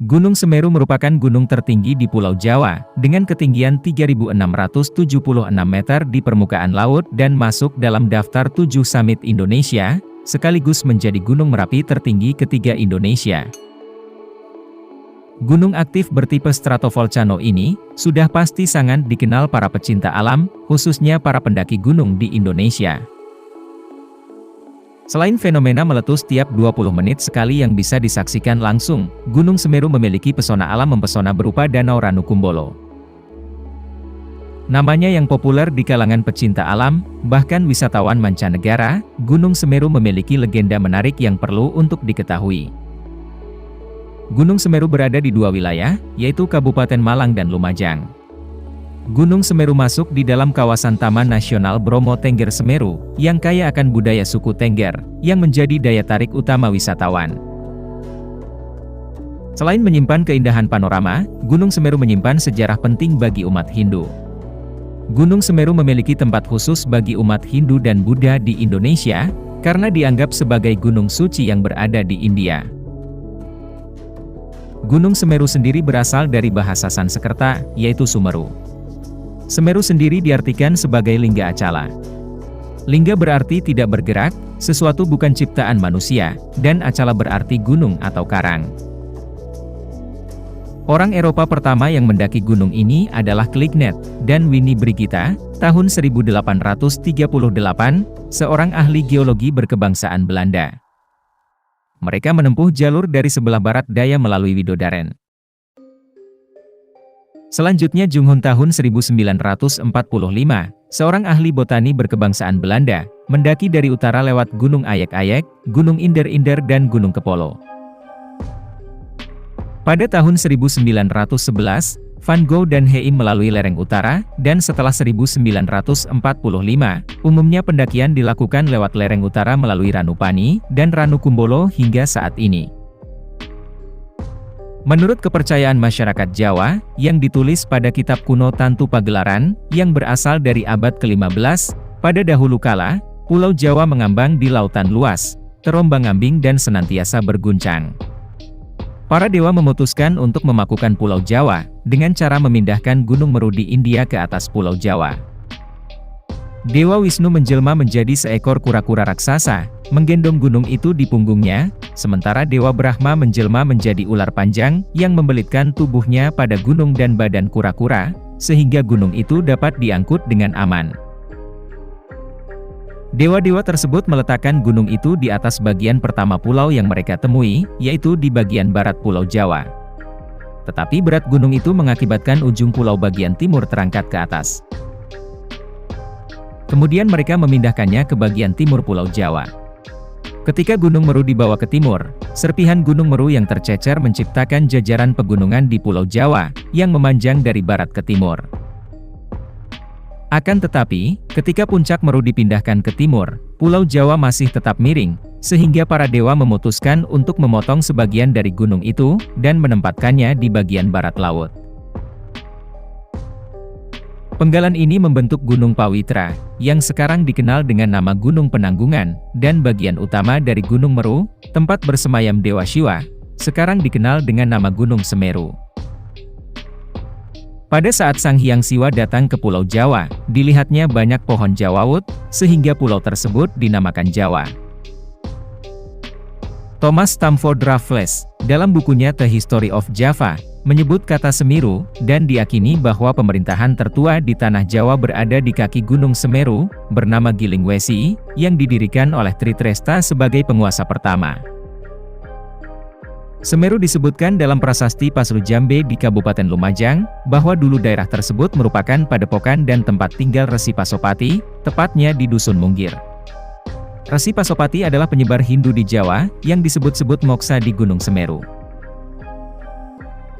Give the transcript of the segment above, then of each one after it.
Gunung Semeru merupakan gunung tertinggi di Pulau Jawa, dengan ketinggian 3.676 meter di permukaan laut dan masuk dalam daftar 7 summit Indonesia, sekaligus menjadi gunung Merapi tertinggi ketiga Indonesia. Gunung aktif bertipe stratovolcano ini, sudah pasti sangat dikenal para pecinta alam, khususnya para pendaki gunung di Indonesia. Selain fenomena meletus tiap 20 menit sekali yang bisa disaksikan langsung, Gunung Semeru memiliki pesona alam mempesona berupa Danau Ranukumbolo. Namanya yang populer di kalangan pecinta alam, bahkan wisatawan mancanegara, Gunung Semeru memiliki legenda menarik yang perlu untuk diketahui. Gunung Semeru berada di dua wilayah, yaitu Kabupaten Malang dan Lumajang. Gunung Semeru masuk di dalam kawasan Taman Nasional Bromo Tengger Semeru, yang kaya akan budaya suku Tengger, yang menjadi daya tarik utama wisatawan. Selain menyimpan keindahan panorama, Gunung Semeru menyimpan sejarah penting bagi umat Hindu. Gunung Semeru memiliki tempat khusus bagi umat Hindu dan Buddha di Indonesia, karena dianggap sebagai gunung suci yang berada di India. Gunung Semeru sendiri berasal dari bahasa Sanskerta, yaitu Sumeru. Semeru sendiri diartikan sebagai lingga acala. Lingga berarti tidak bergerak, sesuatu bukan ciptaan manusia, dan acala berarti gunung atau karang. Orang Eropa pertama yang mendaki gunung ini adalah Kliknet dan Winnie Brigita, tahun 1838, seorang ahli geologi berkebangsaan Belanda. Mereka menempuh jalur dari sebelah barat daya melalui Widodaren. Selanjutnya Junghun tahun 1945, seorang ahli botani berkebangsaan Belanda, mendaki dari utara lewat Gunung Ayek-Ayek, Gunung Inder-Inder dan Gunung Kepolo. Pada tahun 1911, Van Gogh dan Heim melalui lereng utara, dan setelah 1945, umumnya pendakian dilakukan lewat lereng utara melalui Ranupani dan Ranukumbolo hingga saat ini. Menurut kepercayaan masyarakat Jawa, yang ditulis pada kitab kuno Tantu Pagelaran, yang berasal dari abad ke-15, pada dahulu kala, Pulau Jawa mengambang di lautan luas, terombang-ambing dan senantiasa berguncang. Para dewa memutuskan untuk memakukan Pulau Jawa, dengan cara memindahkan Gunung Meru di India ke atas Pulau Jawa. Dewa Wisnu menjelma menjadi seekor kura-kura raksasa, menggendong gunung itu di punggungnya, sementara Dewa Brahma menjelma menjadi ular panjang, yang membelitkan tubuhnya pada gunung dan badan kura-kura, sehingga gunung itu dapat diangkut dengan aman. Dewa-dewa tersebut meletakkan gunung itu di atas bagian pertama pulau yang mereka temui, yaitu di bagian barat Pulau Jawa. Tetapi berat gunung itu mengakibatkan ujung pulau bagian timur terangkat ke atas. Kemudian mereka memindahkannya ke bagian timur Pulau Jawa. Ketika Gunung Meru dibawa ke timur, serpihan Gunung Meru yang tercecer menciptakan jajaran pegunungan di Pulau Jawa, yang memanjang dari barat ke timur. Akan tetapi, ketika puncak Meru dipindahkan ke timur, Pulau Jawa masih tetap miring, sehingga para dewa memutuskan untuk memotong sebagian dari gunung itu, dan menempatkannya di bagian barat laut. Penggalan ini membentuk Gunung Pawitra, yang sekarang dikenal dengan nama Gunung Penanggungan, dan bagian utama dari Gunung Meru, tempat bersemayam Dewa Siwa, sekarang dikenal dengan nama Gunung Semeru. Pada saat Sang Hyang Siwa datang ke Pulau Jawa, dilihatnya banyak pohon jawawut, sehingga pulau tersebut dinamakan Jawa. Thomas Stamford Raffles, dalam bukunya The History of Java, menyebut kata Semeru, dan diyakini bahwa pemerintahan tertua di Tanah Jawa berada di kaki Gunung Semeru, bernama Gilingwesi, yang didirikan oleh Tritresta sebagai penguasa pertama. Semeru disebutkan dalam prasasti Pasru Jambe di Kabupaten Lumajang, bahwa dulu daerah tersebut merupakan padepokan dan tempat tinggal Resi Pasopati, tepatnya di Dusun Munggir. Resi Pasopati adalah penyebar Hindu di Jawa, yang disebut-sebut moksa di Gunung Semeru.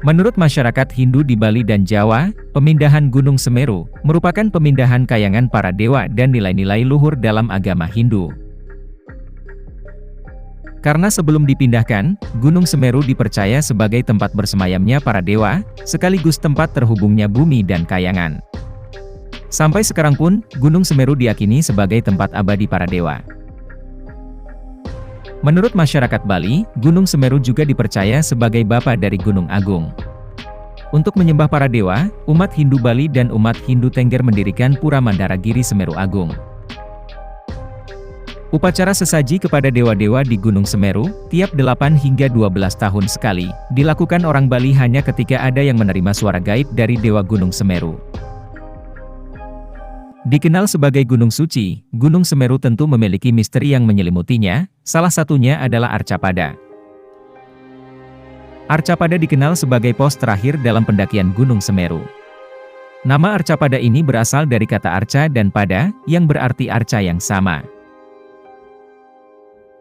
Menurut masyarakat Hindu di Bali dan Jawa, pemindahan Gunung Semeru merupakan pemindahan kayangan para dewa dan nilai-nilai luhur dalam agama Hindu. Karena sebelum dipindahkan, Gunung Semeru dipercaya sebagai tempat bersemayamnya para dewa, sekaligus tempat terhubungnya bumi dan kayangan. Sampai sekarang pun, Gunung Semeru diyakini sebagai tempat abadi para dewa. Menurut masyarakat Bali, Gunung Semeru juga dipercaya sebagai bapa dari Gunung Agung. Untuk menyembah para dewa, umat Hindu Bali dan umat Hindu Tengger mendirikan Pura Mandaragiri Semeru Agung. Upacara sesaji kepada dewa-dewa di Gunung Semeru, tiap 8 hingga 12 tahun sekali, dilakukan orang Bali hanya ketika ada yang menerima suara gaib dari dewa Gunung Semeru. Dikenal sebagai Gunung Suci, Gunung Semeru tentu memiliki misteri yang menyelimutinya, salah satunya adalah Arcapada. Arcapada dikenal sebagai pos terakhir dalam pendakian Gunung Semeru. Nama Arcapada ini berasal dari kata arca dan pada, yang berarti arca yang sama.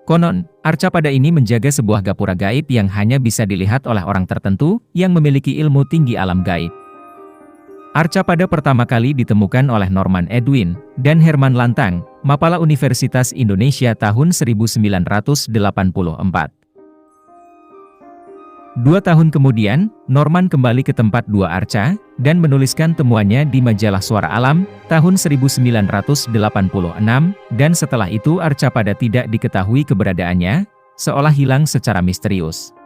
Konon, Arcapada ini menjaga sebuah gapura gaib yang hanya bisa dilihat oleh orang tertentu yang memiliki ilmu tinggi alam gaib. Arcapada pertama kali ditemukan oleh Norman Edwin dan Herman Lantang, Mapala Universitas Indonesia tahun 1984. 2 tahun kemudian, Norman kembali ke tempat dua arca, dan menuliskan temuannya di majalah Suara Alam, tahun 1986, dan setelah itu Arcapada tidak diketahui keberadaannya, seolah hilang secara misterius.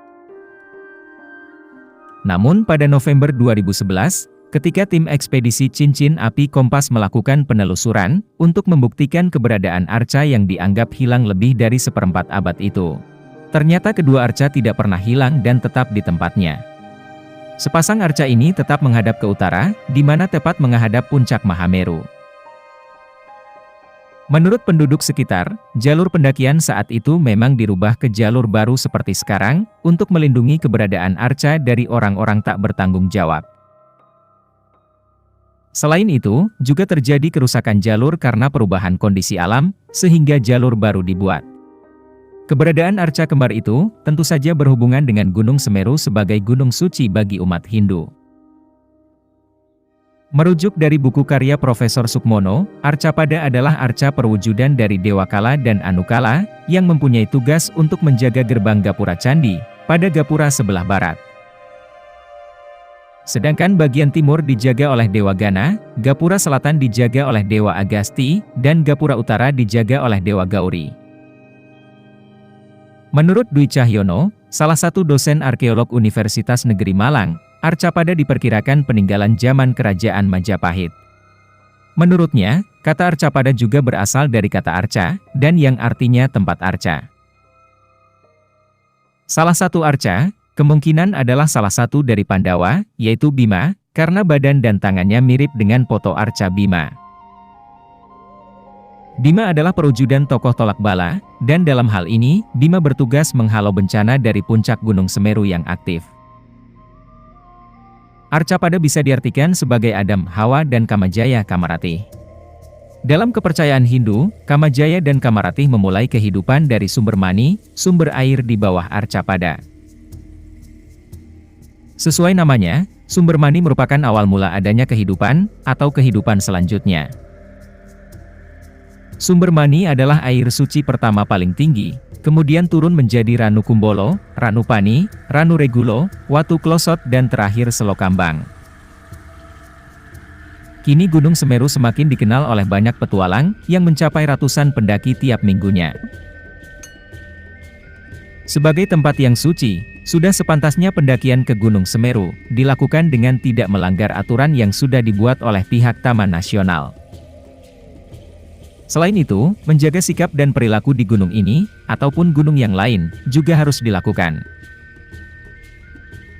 Namun pada November 2011, ketika tim ekspedisi Cincin Api Kompas melakukan penelusuran, untuk membuktikan keberadaan arca yang dianggap hilang lebih dari seperempat abad itu. Ternyata kedua arca tidak pernah hilang dan tetap di tempatnya. Sepasang arca ini tetap menghadap ke utara, di mana tepat menghadap puncak Mahameru. Menurut penduduk sekitar, jalur pendakian saat itu memang dirubah ke jalur baru seperti sekarang, untuk melindungi keberadaan arca dari orang-orang tak bertanggung jawab. Selain itu, juga terjadi kerusakan jalur karena perubahan kondisi alam, sehingga jalur baru dibuat. Keberadaan arca kembar itu, tentu saja berhubungan dengan Gunung Semeru sebagai gunung suci bagi umat Hindu. Merujuk dari buku karya Profesor Sukmono, Arcapada adalah arca perwujudan dari Dewa Kala dan Anu Kala, yang mempunyai tugas untuk menjaga gerbang Gapura Candi, pada Gapura sebelah barat. Sedangkan bagian timur dijaga oleh Dewa Gana, Gapura selatan dijaga oleh Dewa Agasti, dan Gapura utara dijaga oleh Dewa Gauri. Menurut Dwi Cahyono, salah satu dosen arkeolog Universitas Negeri Malang, Arcapada diperkirakan peninggalan zaman Kerajaan Majapahit. Menurutnya, kata Arcapada juga berasal dari kata arca, dan yang artinya tempat arca. Salah satu arca, kemungkinan adalah salah satu dari Pandawa, yaitu Bima, karena badan dan tangannya mirip dengan foto arca Bima. Bima adalah perwujudan tokoh tolak bala, dan dalam hal ini, Bima bertugas menghalau bencana dari puncak Gunung Semeru yang aktif. Arcapada bisa diartikan sebagai Adam, Hawa dan Kamajaya Kamaratih. Dalam kepercayaan Hindu, Kamajaya dan Kamaratih memulai kehidupan dari sumber mani, sumber air di bawah Arcapada. Sesuai namanya, sumber mani merupakan awal mula adanya kehidupan, atau kehidupan selanjutnya. Sumber mani adalah air suci pertama paling tinggi, kemudian turun menjadi Ranu Kumbolo, Ranu Pani, Ranu Regulo, Watu Klosot dan terakhir Selokambang. Kini Gunung Semeru semakin dikenal oleh banyak petualang, yang mencapai ratusan pendaki tiap minggunya. Sebagai tempat yang suci, sudah sepantasnya pendakian ke Gunung Semeru, dilakukan dengan tidak melanggar aturan yang sudah dibuat oleh pihak Taman Nasional. Selain itu, menjaga sikap dan perilaku di gunung ini, ataupun gunung yang lain, juga harus dilakukan.